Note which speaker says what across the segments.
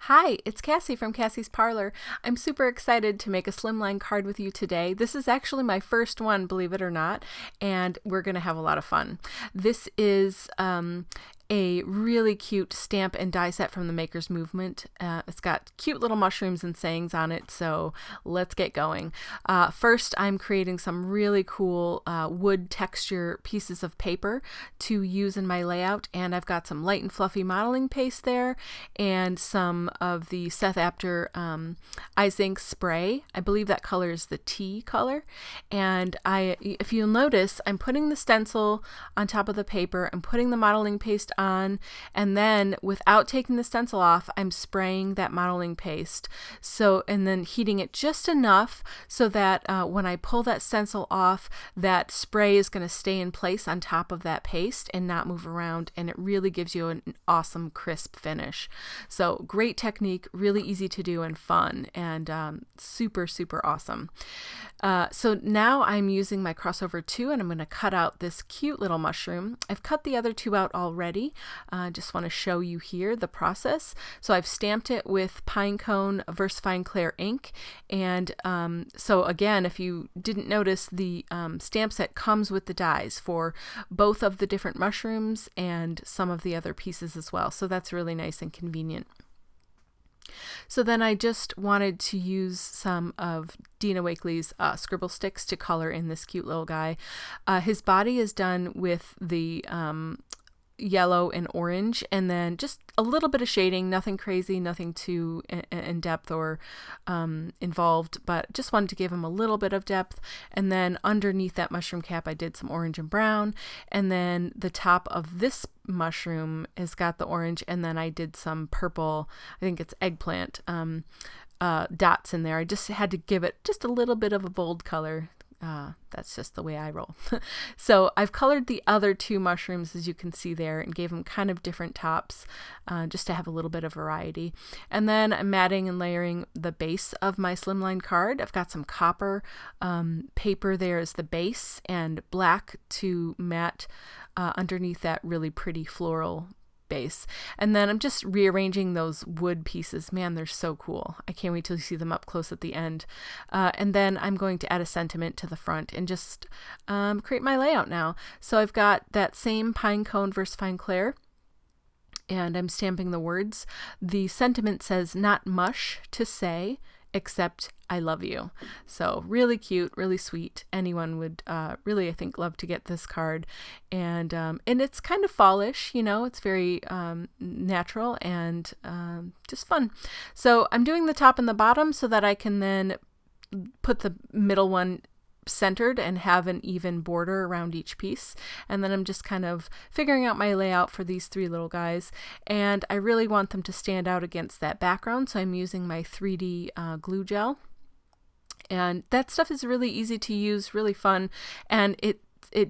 Speaker 1: Hi, it's Cassie from Cassy's Parlor. I'm super excited to make a slimline card with you today. This is actually my first one, believe it or not, and we're going to have a lot of fun. This is a really cute stamp and die set from the Maker's Movement. It's got cute little mushrooms and sayings on it, so let's get going. First, I'm creating some really cool wood texture pieces of paper to use in my layout, and I've got some light and fluffy modeling paste there and some of the Seth Apter Eyes Ink spray. I believe that color is the tea color, and if you'll notice, I'm putting the stencil on top of the paper, I'm putting the modeling paste on, and then without taking the stencil off, I'm spraying that modeling paste, and then heating it just enough so that when I pull that stencil off, that spray is going to stay in place on top of that paste and not move around, and it really gives you an awesome crisp finish. So great technique, really easy to do and fun, and super awesome. So now I'm using my crossover 2, and I'm going to cut out this cute little mushroom. I've cut the other two out already. Just want to show you here the process. So I've stamped it with Pinecone VersaFine Clair ink, and so again, if you didn't notice, the stamp set comes with the dies for both of the different mushrooms and some of the other pieces as well. So that's really nice and convenient. So then I just wanted to use some of Dina Wakley's scribble sticks to color in this cute little guy. His body is done with the yellow and orange, and then just a little bit of shading, nothing crazy, nothing too in depth or involved, but just wanted to give him a little bit of depth. And then underneath that mushroom cap I did some orange and brown, and then the top of this mushroom has got the orange, and then I did some purple, I think it's eggplant dots in there. I just had to give it just a little bit of a bold color. That's just the way I roll. So I've colored the other two mushrooms, as you can see there, and gave them kind of different tops just to have a little bit of variety. And then I'm matting and layering the base of my slimline card. I've got some copper paper there as the base, and black to matte underneath that really pretty floral base. And then I'm just rearranging those wood pieces. Man, they're so cool. I can't wait till you see them up close at the end. And then I'm going to add a sentiment to the front and just create my layout now. So I've got that same Pinecone VersaFine Clair, and I'm stamping the words. The sentiment says, "Not mush to say, except I love you." So really cute, really sweet. Anyone would really, I think, love to get this card. And it's kind of fallish, you know, it's very natural and just fun. So I'm doing the top and the bottom so that I can then put the middle one centered and have an even border around each piece. And then I'm just kind of figuring out my layout for these three little guys, and I really want them to stand out against that background, so I'm using my 3D glue gel, and that stuff is really easy to use, really fun, and it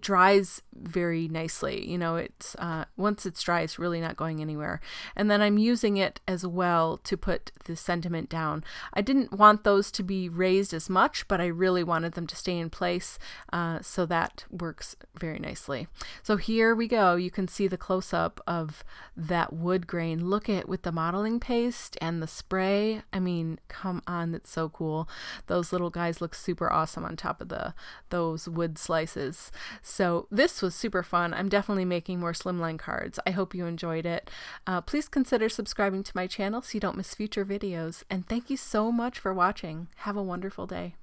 Speaker 1: dries very nicely. You know, it's once it's dry, it's really not going anywhere. And then I'm using it as well to put the sentiment down. I didn't want those to be raised as much, but I really wanted them to stay in place, so that works very nicely. So here we go. You can see the close-up of that wood grain. Look at with the modeling paste and the spray. I mean, come on, it's so cool. Those little guys look super awesome on top of those wood slices. So this was super fun. I'm definitely making more slimline cards. I hope you enjoyed it. Please consider subscribing to my channel so you don't miss future videos. And thank you so much for watching. Have a wonderful day.